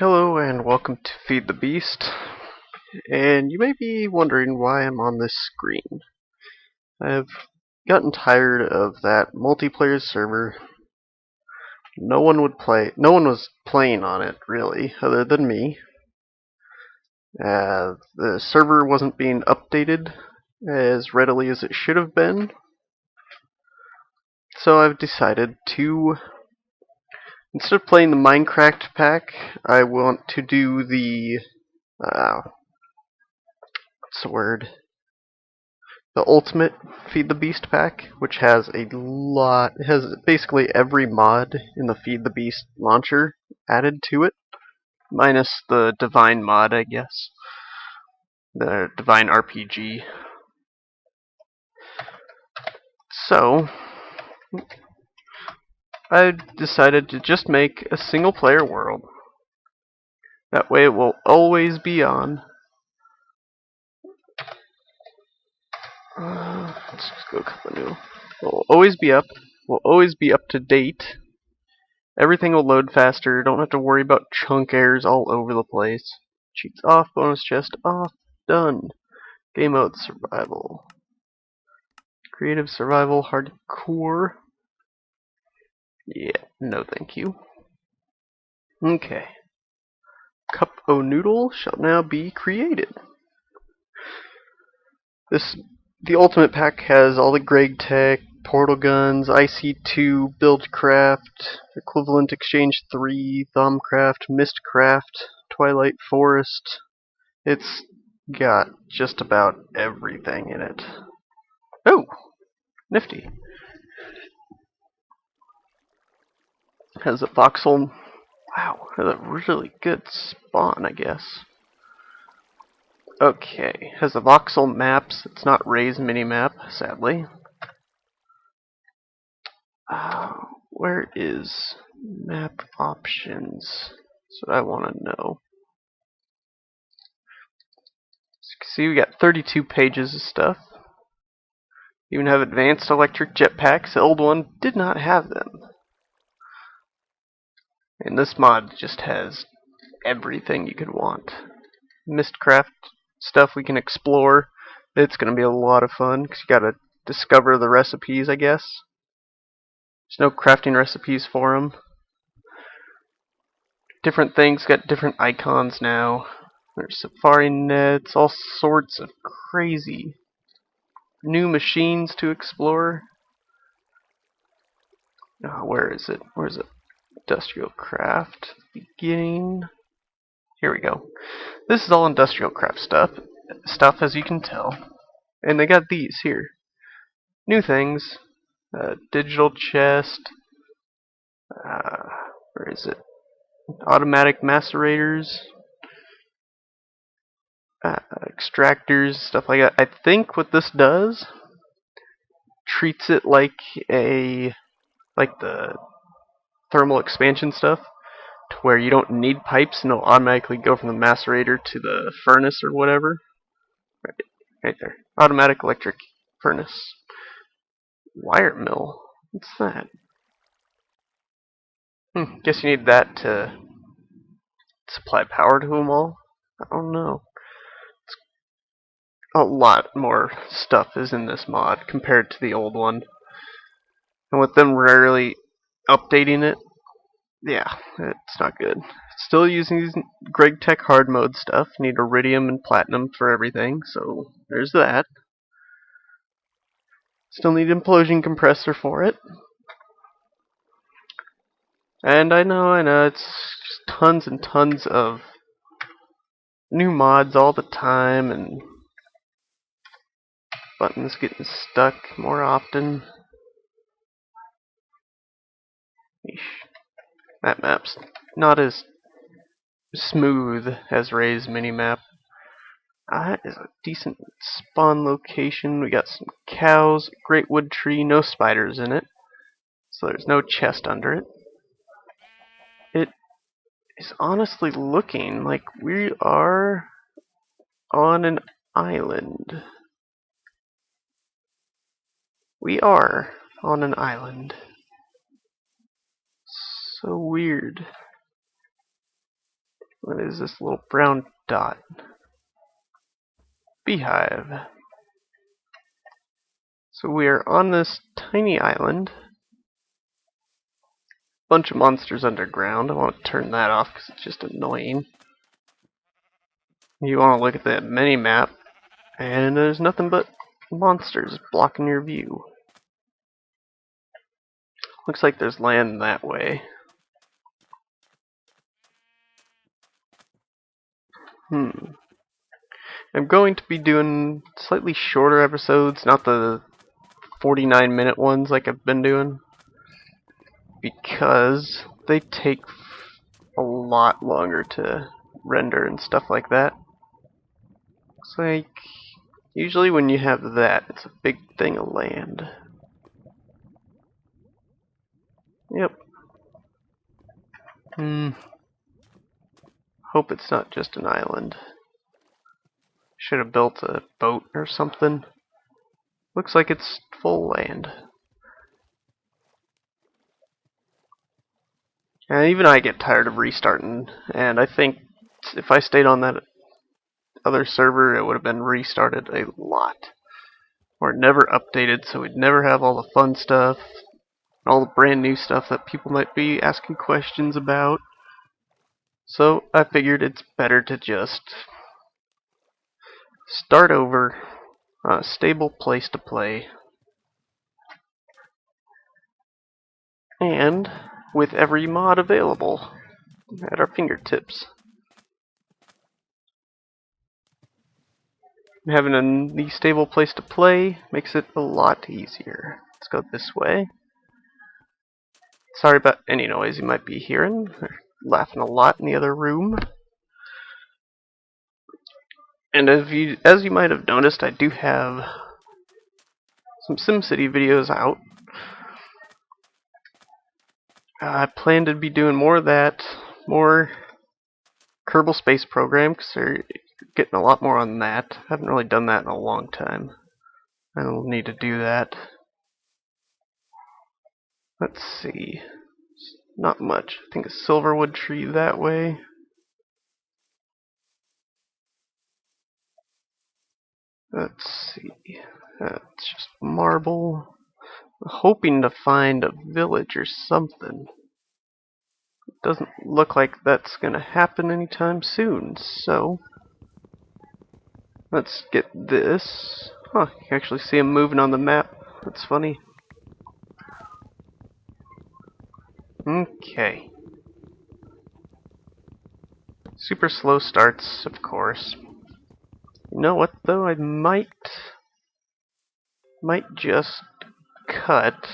Hello and welcome to Feed the Beast. And you may be wondering why I'm on this screen. I've gotten tired of that multiplayer server. No one was playing on it really, other than me. The server wasn't being updated as readily as it should have been. So I've decided to, instead of playing the Minecraft pack, I want to do the what's the word? The Ultimate Feed the Beast pack, which has it has basically every mod in the Feed the Beast launcher added to it, minus the Divine mod, I guess. The Divine RPG. So, I decided to just make a single player world. That way it will always be on. Let's just go a couple new. It will always be up. Will always be up to date. Everything will load faster. Don't have to worry about chunk errors all over the place. Cheats off. Bonus chest off. Done. Game mode survival. Creative survival hardcore. Yeah, no thank you. Okay. Cup o' noodle shall now be created. The ultimate pack has all the Greg Tech, Portal Guns, IC2, Buildcraft, Equivalent Exchange 3, Thumbcraft, Mistcraft, Twilight Forest. It's got just about everything in it. Oh! Nifty. Has a voxel. Wow, has a really good spawn, I guess. Okay, has a voxel maps. It's not Ray's minimap, sadly. Where is map options? That's what I want to know. As you can see, we got 32 pages of stuff. Even have advanced electric jetpacks. The old one did not have them. And this mod just has everything you could want. Mistcraft stuff we can explore. It's going to be a lot of fun because you got to discover the recipes, I guess. There's no crafting recipes for them. Different things got different icons now. There's safari nets, all sorts of crazy new machines to explore. Where is it? Where is it? Industrial craft beginning. Here we go. This is all industrial craft stuff as you can tell. And they got these here. New things. Digital chest. Where is it? Automatic macerators. Extractors, stuff like that. I think what this does treats it like the thermal expansion stuff, to where you don't need pipes and it'll automatically go from the macerator to the furnace or whatever. Right there. Automatic electric furnace. Wire mill. What's that? Guess you need that to supply power to them all. I don't know. A lot more stuff is in this mod compared to the old one. And with them rarely updating it, yeah, it's not good. Still using Greg Tech hard mode stuff. Need iridium and platinum for everything, so there's that. Still need implosion compressor for it. And I know, it's just tons and tons of new mods all the time, and buttons getting stuck more often. Eesh. That map's not as smooth as Ray's minimap. That is a decent spawn location. We got some cows, great wood tree, no spiders in it, so there's no chest under it. It is honestly looking like we are on an island. We are on an island. So weird. What is this little brown dot? Beehive. So we are on this tiny island. Bunch of monsters underground. I want to turn that off because it's just annoying. You want to look at that mini map, and there's nothing but monsters blocking your view. Looks like there's land that way. I'm going to be doing slightly shorter episodes, not the 49-minute ones like I've been doing, because they take a lot longer to render and stuff like that. It's like, usually when you have that, it's a big thing of land. Yep. Hope it's not just an island. Should have built a boat or something. Looks like it's full land. And even I get tired of restarting, and I think if I stayed on that other server, it would have been restarted a lot. Or never updated, so we'd never have all the fun stuff, all the brand new stuff that people might be asking questions about. So I figured it's better to just start over on a stable place to play. And with every mod available at our fingertips. Having a stable place to play makes it a lot easier. Let's go this way. Sorry about any noise you might be hearing. They're laughing a lot in the other room. And as you might have noticed, I do have some SimCity videos out. I plan to be doing more of that, more Kerbal Space Program, because they're getting a lot more on that. I haven't really done that in a long time. I'll need to do that. Let's see. Not much. I think a silverwood tree that way. Let's see. That's just marble. I'm hoping to find a village or something. It doesn't look like that's gonna happen anytime soon, so let's get this. Huh, you can actually see him moving on the map. That's funny. Okay. Super slow starts, of course. You know what though? I might just cut,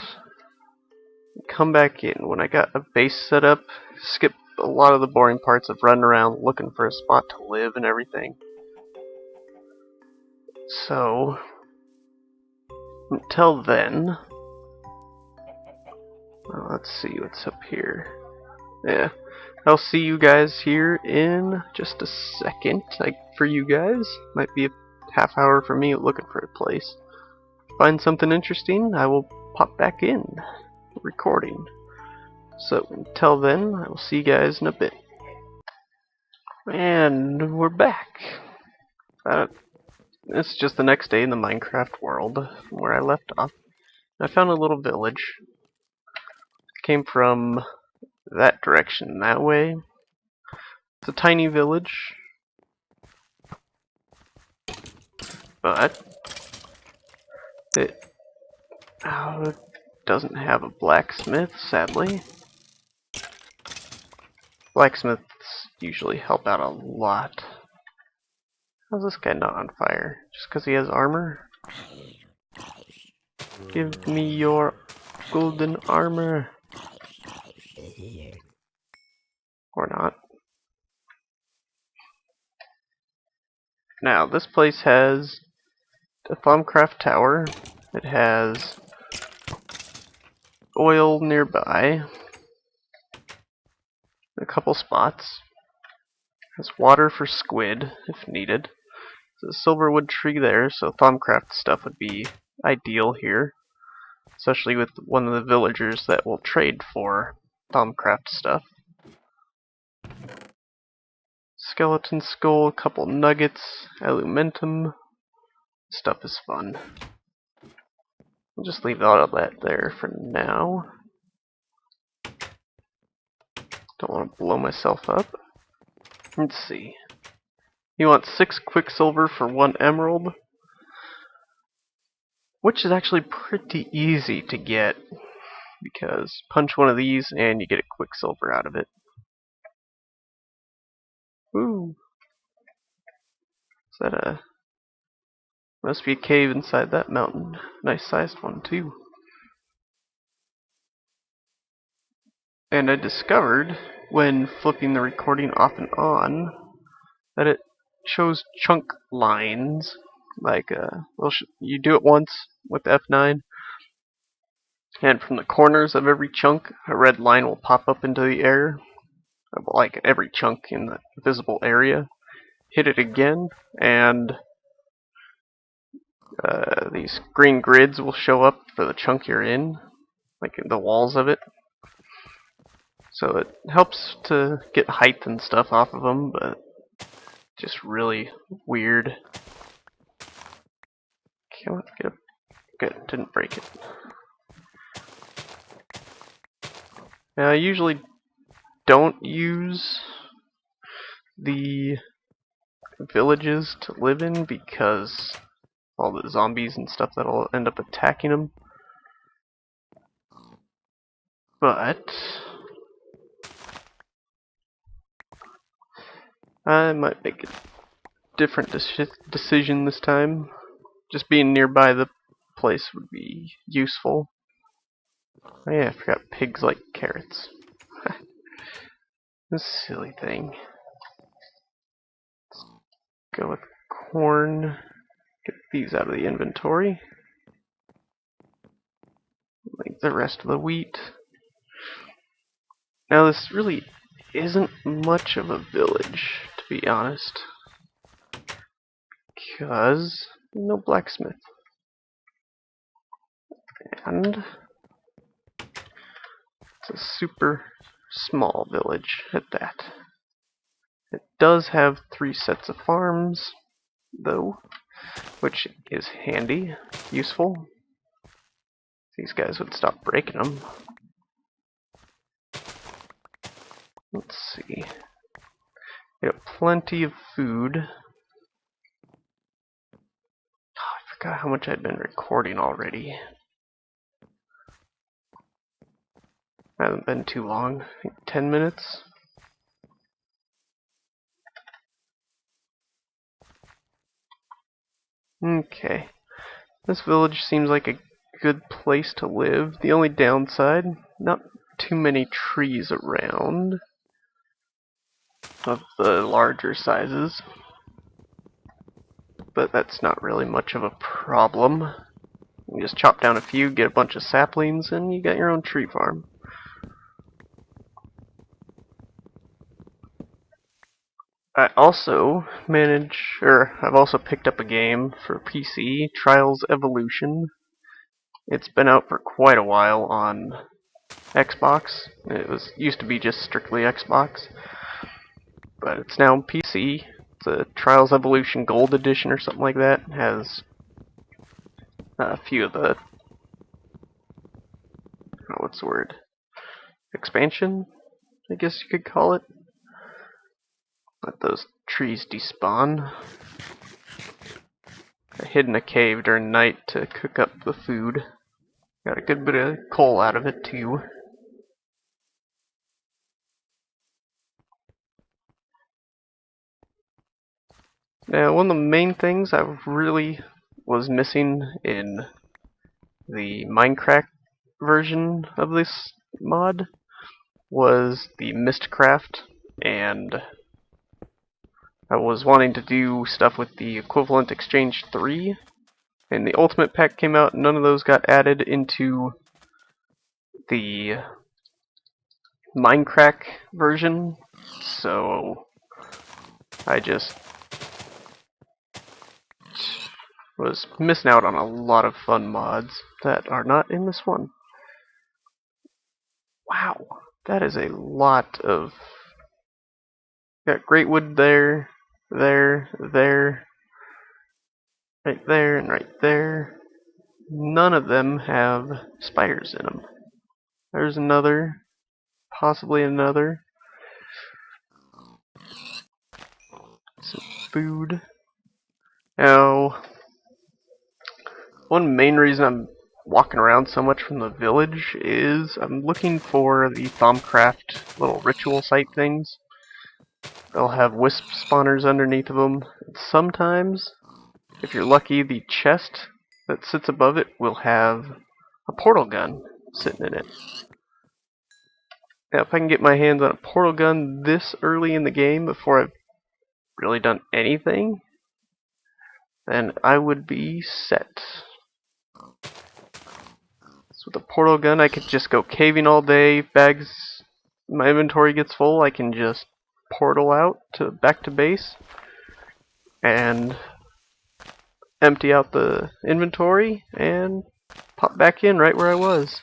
come back in when I got a base set up, skip a lot of the boring parts of running around looking for a spot to live and everything. So, until then, let's see what's up here. Yeah, I'll see you guys here in just a second. For you guys, might be a half hour for me looking for a place. Find something interesting, I will pop back in recording. So until then, I will see you guys in a bit. And we're back. It's just the next day in the Minecraft world from where I left off. I found a little village. It came from that direction, that way. It's a tiny village, but it doesn't have a blacksmith, sadly. Blacksmiths usually help out a lot. How's this guy not on fire? Just because he has armor? Give me your golden armor. Or not. Now, this place has a Thaumcraft tower. It has oil nearby. A couple spots. It has water for squid, if needed. There's a silverwood tree there, so Thaumcraft stuff would be ideal here. Especially with one of the villagers that will trade for Thaumcraft stuff. skeleton skull, a couple nuggets, alumentum. Stuff is fun. I'll just leave all of that there for now. Don't want to blow myself up. Let's see. You want 6 quicksilver for 1 emerald, which is actually pretty easy to get, because punch one of these and you get a quicksilver out of it. Ooh. Is that a... Must be a cave inside that mountain. Nice sized one too. And I discovered, when flipping the recording off and on, that it shows chunk lines. Like, you do it once with F9, and from the corners of every chunk, a red line will pop up into the air, like every chunk in the visible area. Hit it again, and these green grids will show up for the chunk you're in, like the walls of it. So it helps to get height and stuff off of them, but just really weird. Can't get up. Good, didn't break it. Now I usually don't use the villages to live in because all the zombies and stuff that'll end up attacking them. But I might make a different decision this time. Just being nearby the place would be useful. Oh yeah, I forgot pigs like carrots. This silly thing. Let's go with corn. Get these out of the inventory. Like the rest of the wheat. Now this really isn't much of a village, to be honest. Because no blacksmith. And it's a super small village at that. It does have 3 sets of farms, though, which is handy, useful. These guys would stop breaking them. Let's see. We got plenty of food. Oh, I forgot how much I'd been recording already. Hasn't been too long. I think 10 minutes. Okay. This village seems like a good place to live. The only downside, not too many trees around of the larger sizes. But that's not really much of a problem. You just chop down a few, get a bunch of saplings, and you got your own tree farm. I've also picked up a game for PC, Trials Evolution. It's been out for quite a while on Xbox. It used to be just strictly Xbox, but it's now on PC. It's a Trials Evolution Gold Edition or something like that. It has a few of the expansion, I guess you could call it. Let those trees despawn. I hid in a cave during night to cook up the food. Got a good bit of coal out of it too. Now, one of the main things I really was missing in the Minecraft version of this mod was the Mistcraft, and I was wanting to do stuff with the Equivalent Exchange 3, and the Ultimate Pack came out, and none of those got added into the Minecraft version, so I just was missing out on a lot of fun mods that are not in this one. Wow, that is a lot of Got great wood there, there, right there, and right there. None of them have spiders in them. There's another, possibly another. Some food. Now, one main reason I'm walking around so much from the village is I'm looking for the Thaumcraft little ritual site things. They'll have wisp spawners underneath of them. Sometimes, if you're lucky, the chest that sits above it will have a portal gun sitting in it. Now, if I can get my hands on a portal gun this early in the game before I've really done anything, then I would be set. So with a portal gun, I could just go caving all day. Bags, my inventory gets full, I can just portal out to back to base and empty out the inventory and pop back in right where I was.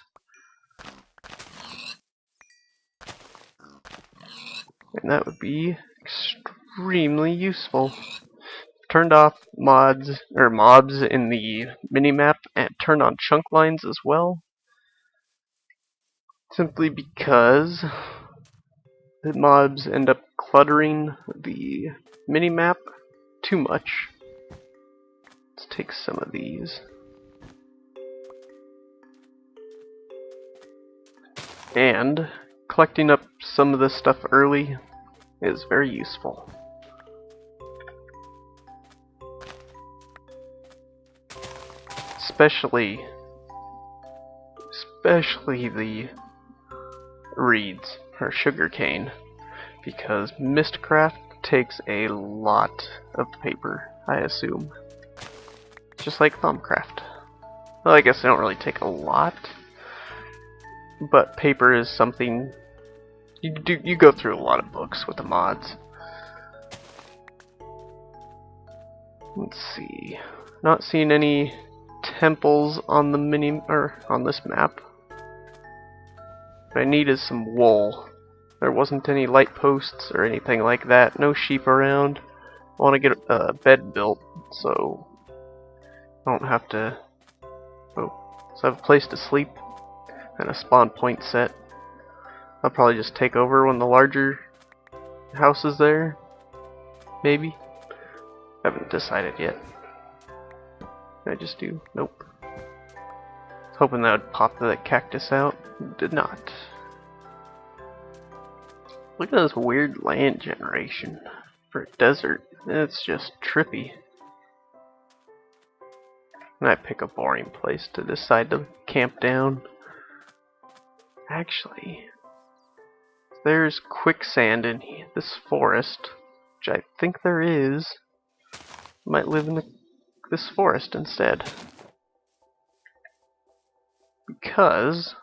And that would be extremely useful. Turned off mods or mobs in the minimap and turned on chunk lines as well. Simply because the mobs end up cluttering the minimap too much. Let's take some of these. And collecting up some of this stuff early is very useful. Especially the reeds or sugarcane, because Mistcraft takes a lot of paper, I assume. Just like Thaumcraft. Well, I guess they don't really take a lot, but paper is something you go through a lot of books with the mods. Let's see. Not seeing any temples on the on this map. What I need is some wool. There wasn't any light posts or anything like that. No sheep around. I want to get a bed built so I don't have to. So I have a place to sleep and a spawn point set. I'll probably just take over when the larger house is there. Maybe. Haven't decided yet. Can I just do? Nope. Was hoping that would pop that cactus out. Did not. Look at this weird land generation for a desert. It's just trippy. And I pick a boring place to decide to camp down. Actually, there's quicksand in this forest, which I think there is. I might live in this forest instead. Because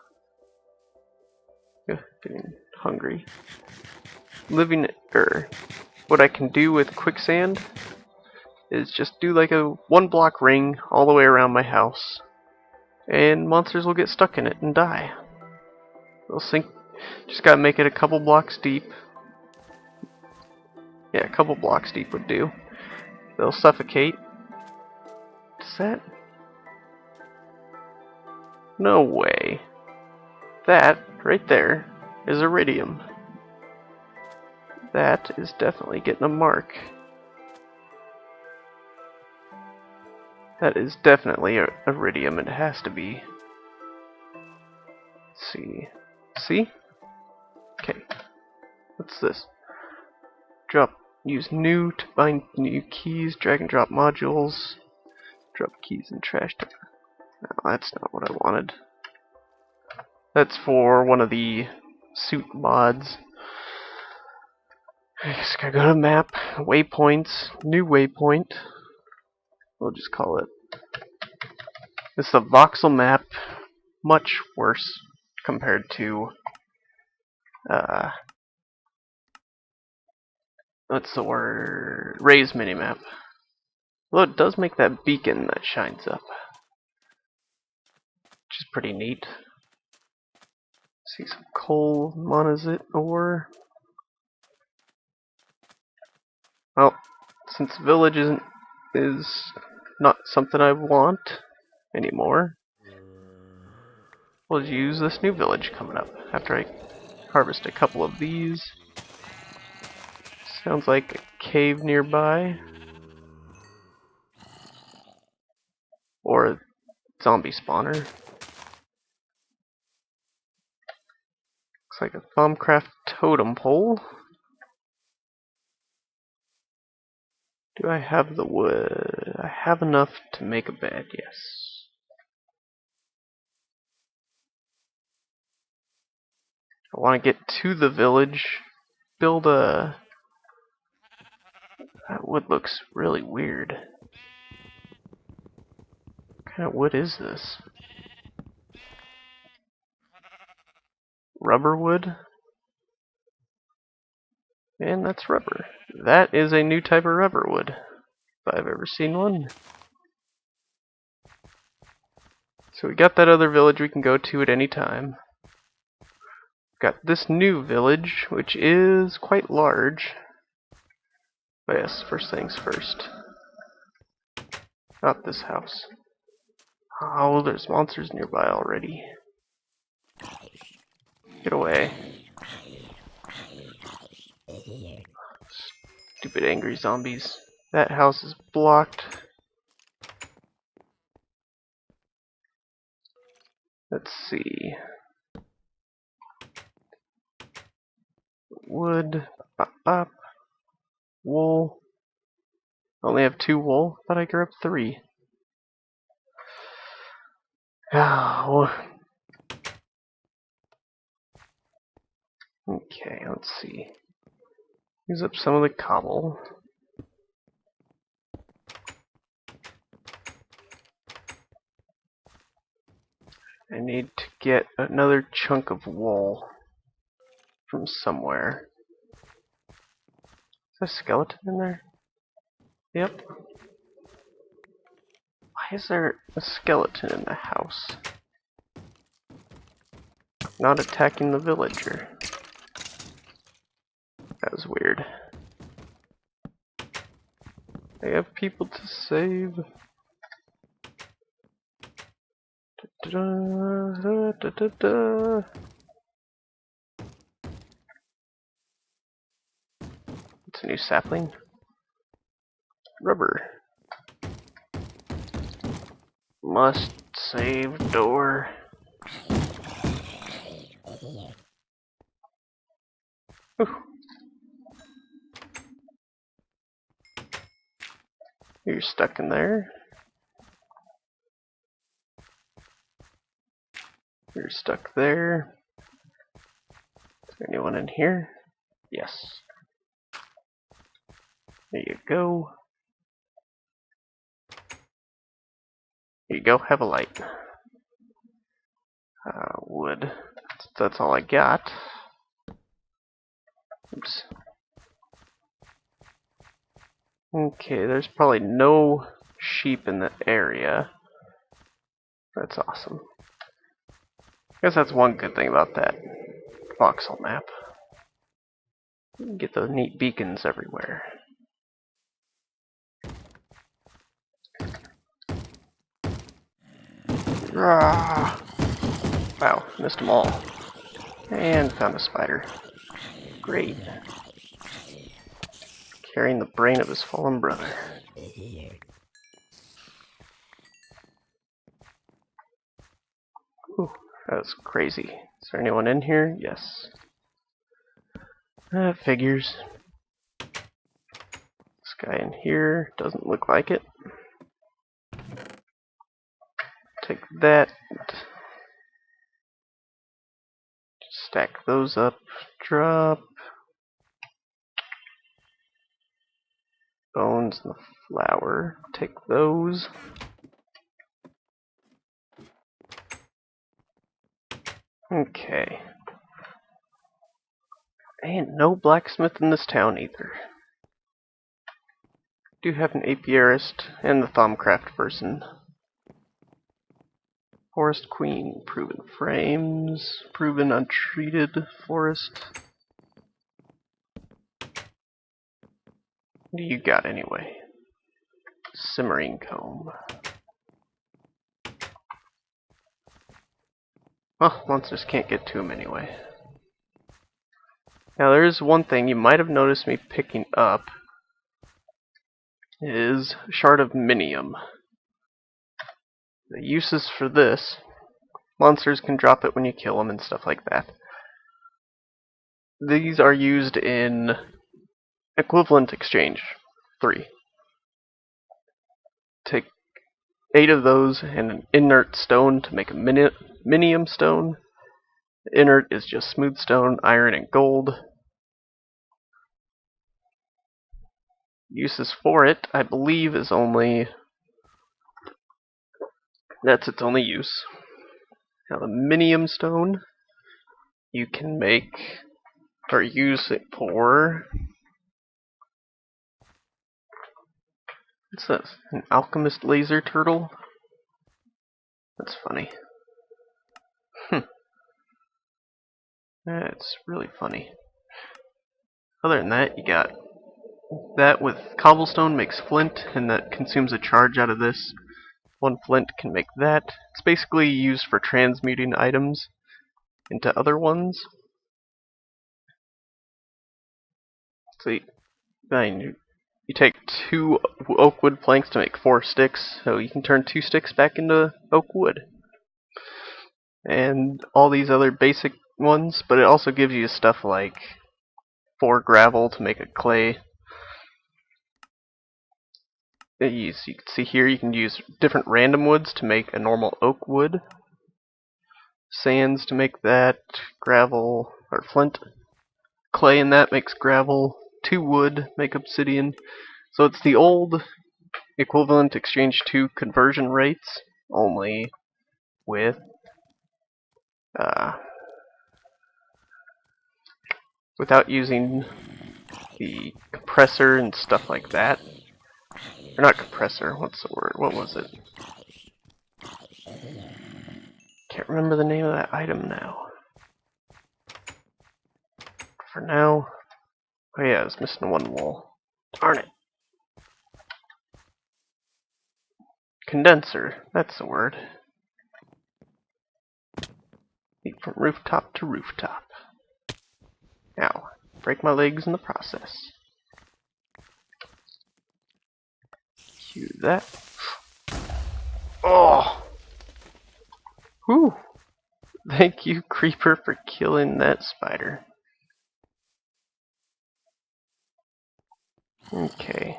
getting hungry. What I can do with quicksand is just do like a 1-block ring all the way around my house, and monsters will get stuck in it and die. They'll sink. Just gotta make it a couple blocks deep. Yeah, a couple blocks deep would do. They'll suffocate. Is that? No way. That right there is iridium. That is definitely getting a mark. That is definitely iridium. It has to be. Let's see. See? Okay. What's this? Use new to bind new keys, drag and drop modules, drop keys in trash. No, that's not what I wanted. That's for one of the suit mods. I just gotta go to map, waypoints, new waypoint. We'll just call it. This is a voxel map, much worse compared to what's the word? Ray's minimap. Although it does make that beacon that shines up, which is pretty neat. See some coal monazite ore. Well, since village is not something I want anymore, we'll use this new village coming up after I harvest a couple of these. Sounds like a cave nearby. Or a zombie spawner. Looks like a Thaumcraft totem pole. Do I have the wood? I have enough to make a bed, yes. I want to get to the village. Build a... That wood looks really weird. What kind of wood is this? Rubber wood? And that's rubber. That is a new type of rubber wood, if I've ever seen one. So we got that other village we can go to at any time. Got this new village, which is quite large. But yes, first things first. Not this house. Oh, there's monsters nearby already. Get away. Stupid angry zombies. That house is blocked. Let's see. Wood. Up. Wool. Only have 2 wool. Thought I grew up 3. Oh. Okay, let's see. Use up some of the cobble. I need to get another chunk of wool from somewhere. Is there a skeleton in there? Yep. Why is there a skeleton in the house? Not attacking the villager. That was weird. I have people to save. It's a new sapling. Rubber. Must save door. Ooh. You're stuck in there. You're stuck there. Is there anyone in here? Yes. There you go. Here you go, have a light. Wood. That's all I got. Oops. Okay, there's probably no sheep in the area. That's awesome. I guess that's one good thing about that voxel map. You can get those neat beacons everywhere. Ah! Wow, missed them all. And found a spider. Great. Carrying the brain of his fallen brother. Ooh, that was crazy. Is there anyone in here? Yes. Figures. This guy in here doesn't look like it. Take that. Stack those up. Drop. Bones and the flour. Take those. Okay. Ain't no blacksmith in this town either. Do have an apiarist and the Thaumcraft person. Forest Queen, proven frames, proven untreated forest. What do you got anyway? Simmering comb. Well, monsters can't get to him anyway. Now there is one thing you might have noticed me picking up. Is a shard of minium. The uses for this, monsters can drop it when you kill them and stuff like that. These are used in equivalent exchange 3. Take 8 of those and an inert stone to make a minium stone. Inert is just smooth stone, iron, and gold. Uses for it, I believe, is only... that's its only use. Now the minium stone, you can make, or use it for... what's this? An alchemist laser turtle? That's funny. That's really funny. Other than that, you got that with cobblestone makes flint, and that consumes a charge out of this. 1 flint can make that. It's basically used for transmuting items into other ones. So you take 2 oak wood planks to make 4 sticks, so you can turn 2 sticks back into oak wood. And all these other basic ones, but it also gives you stuff like 4 gravel to make a clay. You can see here you can use different random woods to make a normal oak wood. Sands to make that, gravel, or flint. Clay in that makes gravel. 2 wood make obsidian. So it's the old equivalent exchange 2 conversion rates, only with without using the compressor and stuff like that. Or not compressor, what's the word? What was it? Can't remember the name of that item now. For now, oh yeah, I was missing 1 wool. Darn it. Condenser, that's the word. Leap from rooftop to rooftop. Ow, break my legs in the process. Cue that. Oh! Whew! Thank you, Creeper, for killing that spider. Okay.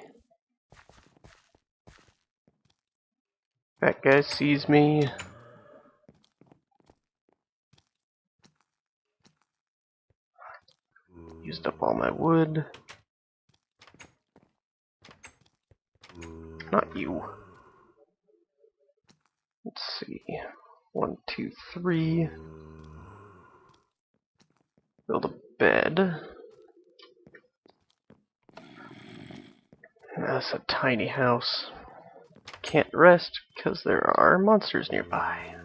That guy sees me. Used up all my wood. Not you. Let's see. 1, 2, 3. Build a bed. That's a tiny house. Can't rest because there are monsters nearby.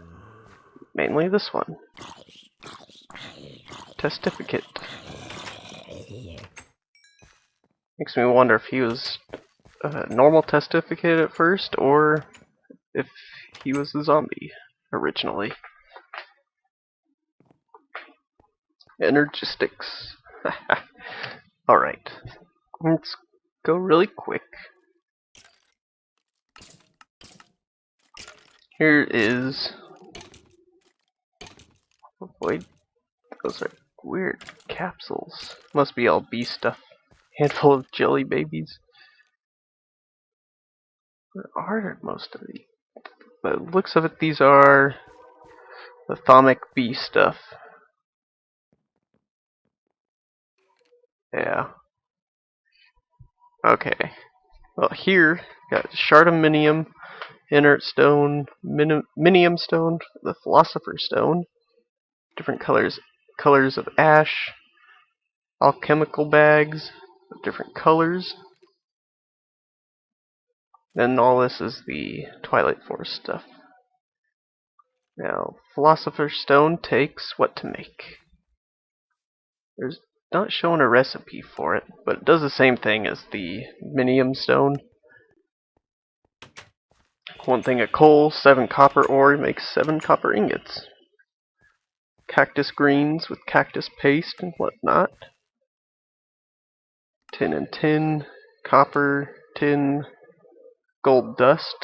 Mainly this one. Testificate. Makes me wonder if he was a normal testificate at first, or if he was a zombie originally. Energistics. Alright. Let's go really quick. Here is... avoid... those are weird capsules. Must be all bee stuff. Handful of jelly babies. Where are most of these? By the looks of it, these are atomic bee stuff. Yeah. Okay. Well, here, got shard of minium, inert stone, minium stone, the philosopher's stone, different colors of ash, alchemical bags of different colors. Then all this is the Twilight Force stuff. Now, philosopher's stone takes what to make? There's not showing a recipe for it, but it does the same thing as the minium stone. 1 thing of coal, 7 copper ore makes 7 copper ingots. Cactus greens with cactus paste and whatnot. Tin and tin, copper, tin, gold dust.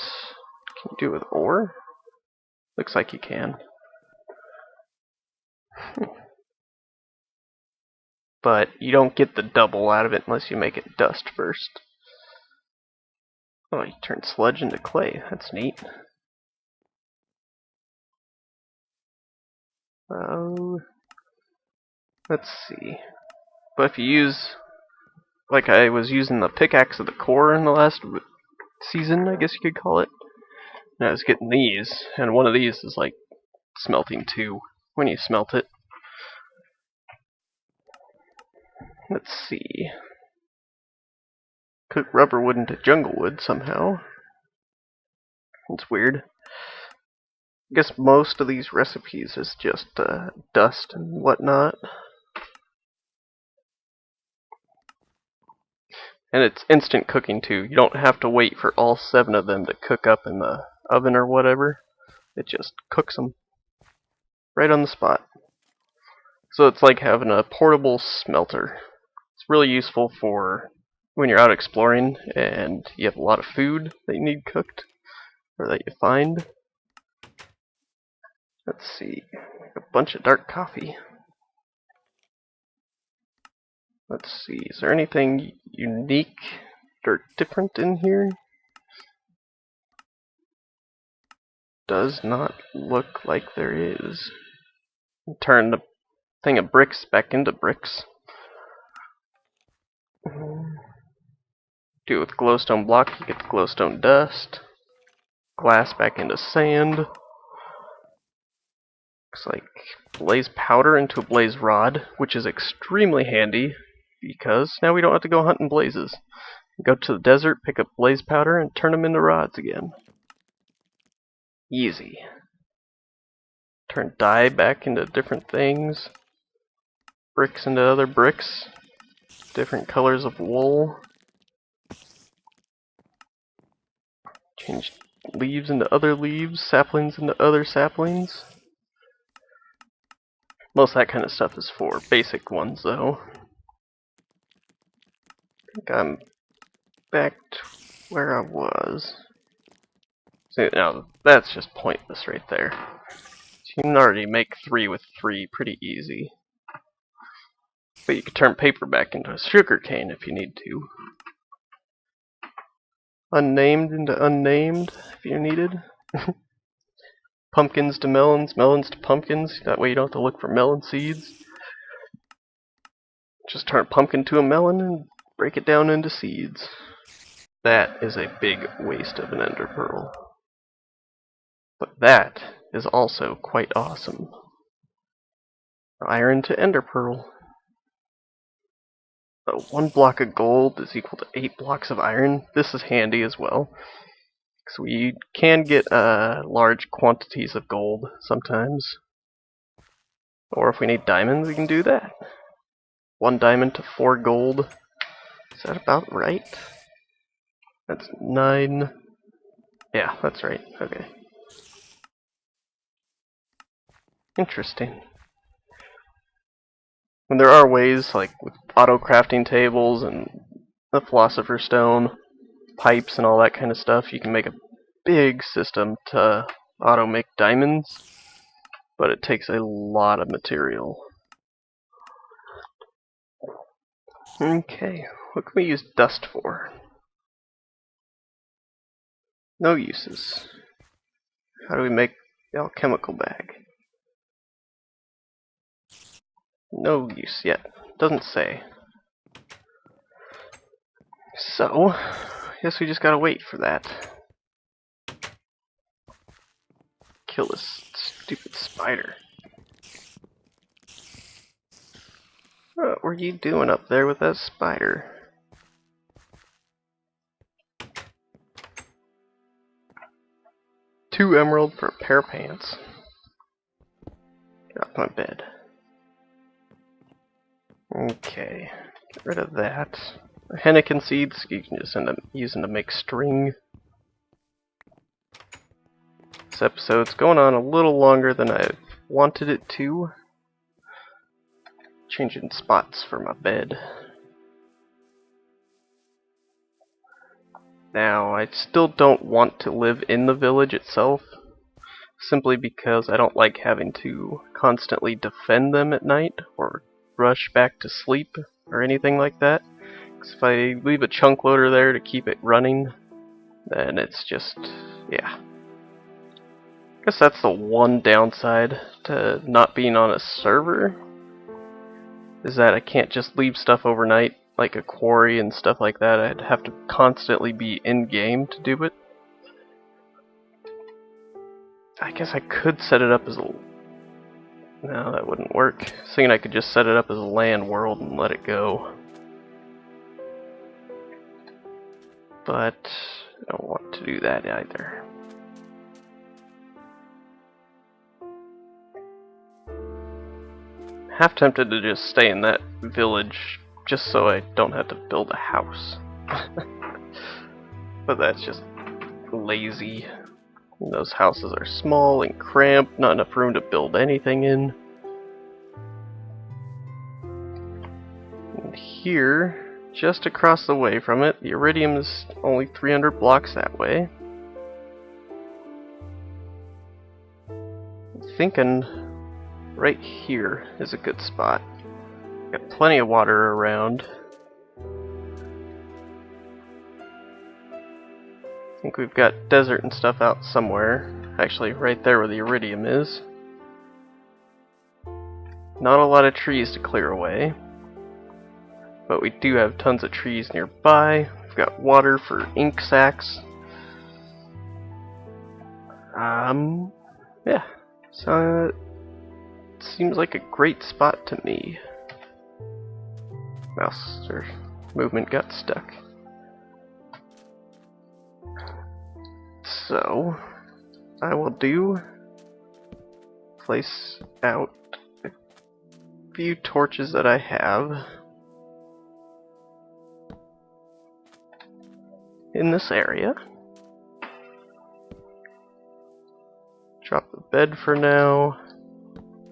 Can you do it with ore? Looks like you can. But you don't get the double out of it unless you make it dust first. Oh, you turn sludge into clay. That's neat. Oh, let's see. But if you use, like I was using the pickaxe of the core in the last season, I guess you could call it. And I was getting these, and one of these is like smelting 2 when you smelt it. Let's see. Cook rubber wood into jungle wood somehow. It's weird. I guess most of these recipes is just dust and whatnot. And it's instant cooking too. You don't have to wait for all 7 of them to cook up in the oven or whatever. It just cooks them right on the spot. So it's like having a portable smelter. It's really useful for when you're out exploring and you have a lot of food that you need cooked or that you find. Let's see, a bunch of dark coffee. Let's see, is there anything unique or different in here? Does not look like there is. Turn the thing of bricks back into bricks. Do it with glowstone block, you get the glowstone dust. Glass back into sand. Looks like blaze powder into a blaze rod, which is extremely handy because now we don't have to go hunting blazes. Go to the desert, pick up blaze powder, and turn them into rods again. Easy. Turn dye back into different things. Bricks into other bricks. Different colors of wool. Change leaves into other leaves, saplings into other saplings. Most of that kind of stuff is for basic ones, though. I think I'm back to where I was. See, now, that's just pointless right there. You can already make 3 with 3 pretty easy. But you can turn paper back into a sugar cane if you need to. Unnamed into unnamed if you needed. Pumpkins to melons, melons to pumpkins. That way you don't have to look for melon seeds. Just turn a pumpkin to a melon and break it down into seeds. That is a big waste of an ender pearl. But that is also quite awesome. Iron to ender pearl. So 1 block of gold is equal to 8 blocks of iron. This is handy as well. So we can get large quantities of gold sometimes. Or if we need diamonds, we can do that. 1 diamond to 4 gold. Is that about right? That's 9. Yeah, that's right. Okay. Interesting. And there are ways, like with auto crafting tables and the Philosopher's Stone, pipes and all that kind of stuff, you can make a big system to auto make diamonds, but it takes a lot of material. Okay, what can we use dust for? No uses. How do we make the alchemical bag? No use yet. Doesn't say. So, I guess we just gotta wait for that. Kill this stupid spider. What were you doing up there with that spider? Two emerald for a pair of pants. Get off my bed. Okay, get rid of that. Henneken seeds you can just end up using to make string. This episode's going on a little longer than I've wanted it to. Changing spots for my bed. Now, I still don't want to live in the village itself, simply because I don't like having to constantly defend them at night or rush back to sleep or anything like that. Because if I leave a chunk loader there to keep it running, then it's just, yeah. I guess that's the one downside to not being on a server, is that I can't just leave stuff overnight, like a quarry and stuff like that. I'd have to constantly be in-game to do it. I guess I could set it up as a... No, that wouldn't work. I was thinking I could just set it up as a land world and let it go. But I don't want to do that either. Half tempted to just stay in that village just so I don't have to build a house. But that's just lazy. And those houses are small and cramped, not enough room to build anything in. And here, just across the way from it, the iridium is only 300 blocks that way. I'm thinking right here is a good spot. Got plenty of water around. I think we've got desert and stuff out somewhere. Actually, right there where the iridium is. Not a lot of trees to clear away, but we do have tons of trees nearby. We've got water for ink sacs. Yeah. So it seems like a great spot to me. Mouse or movement got stuck. So I will place out a few torches that I have in this area. Drop the bed for now.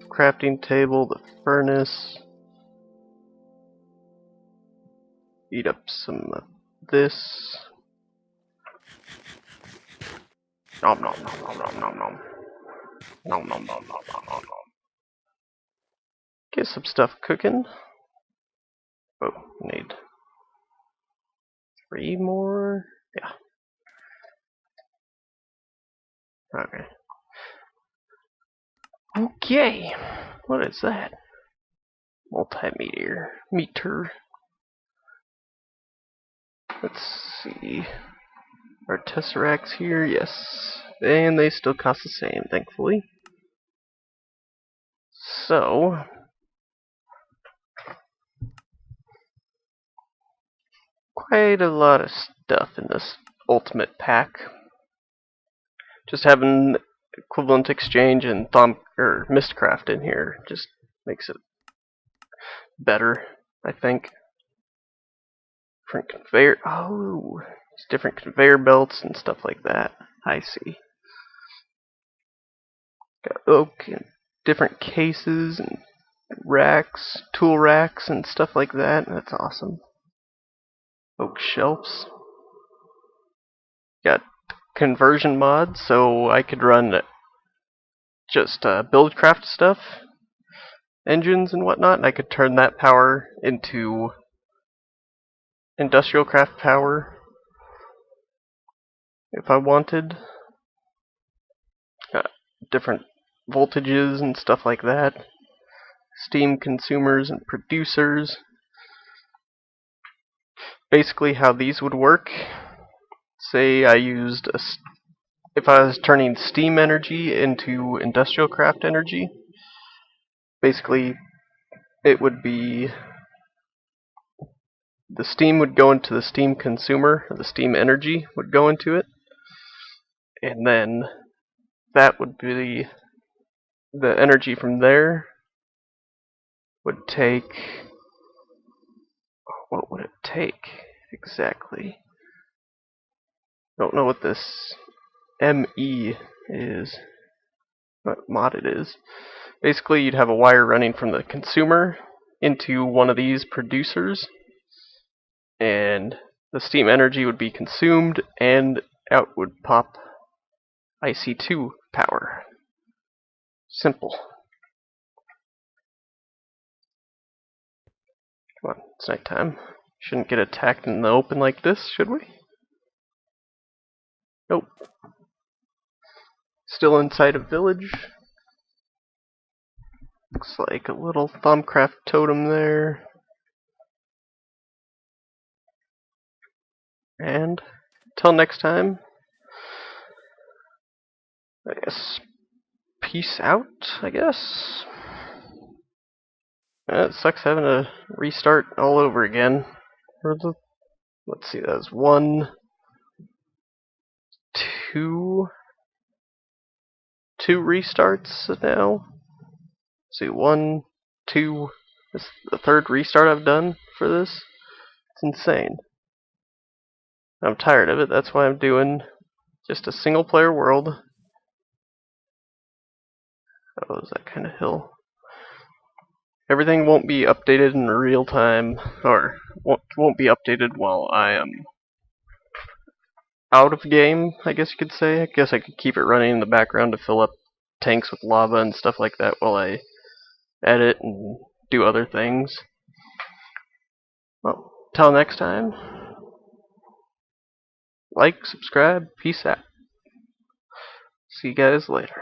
Crafting table, the furnace. Eat up some of this. Nom nom nom nom nom nom nom. Nom nom nom nom nom nom nom. Get some stuff cooking. Oh, need 3 more. Yeah. Okay. Okay. What is that? Multimeter. Meter. Let's see. Our tesseracts here, yes. And they still cost the same, thankfully. So, quite a lot of stuff in this ultimate pack. Just having equivalent exchange and Mistcraft in here just makes it better, I think. Different conveyor. Oh, it's different conveyor belts and stuff like that. I see. Got oak and different cases and racks, tool racks and stuff like that. That's awesome. Oak shelves. Got conversion mods, so I could run just buildcraft stuff, engines and whatnot, and I could turn that power into industrial craft power if I wanted. Different voltages and stuff like that. Steam consumers and producers. Basically how these would work. Say I used if I was turning steam energy into industrial craft energy, basically it would be the steam would go into the steam consumer, or the steam energy would go into it, and then that would be the energy from there would take what would it take exactly? Don't know what this ME is, what mod it is. Basically, you'd have a wire running from the consumer into one of these producers, and the steam energy would be consumed, and out would pop IC2 power. Simple. Come on, it's nighttime. Shouldn't get attacked in the open like this, should we? Nope. Still inside a village. Looks like a little Thumbcraft totem there. And until next time, I guess, peace out, I guess. It sucks having to restart all over again. Let's see, that was 1, 2 restarts now. Let's see, 1, 2. This is the third restart I've done for this. It's insane. I'm tired of it. That's why I'm doing just a single player world. Oh, is that kind of hill? Everything won't be updated in real time, or won't be updated while I am out of game, I guess you could say. I guess I could keep it running in the background to fill up tanks with lava and stuff like that while I edit and do other things. Well, till next time, like, subscribe, peace out. See you guys later.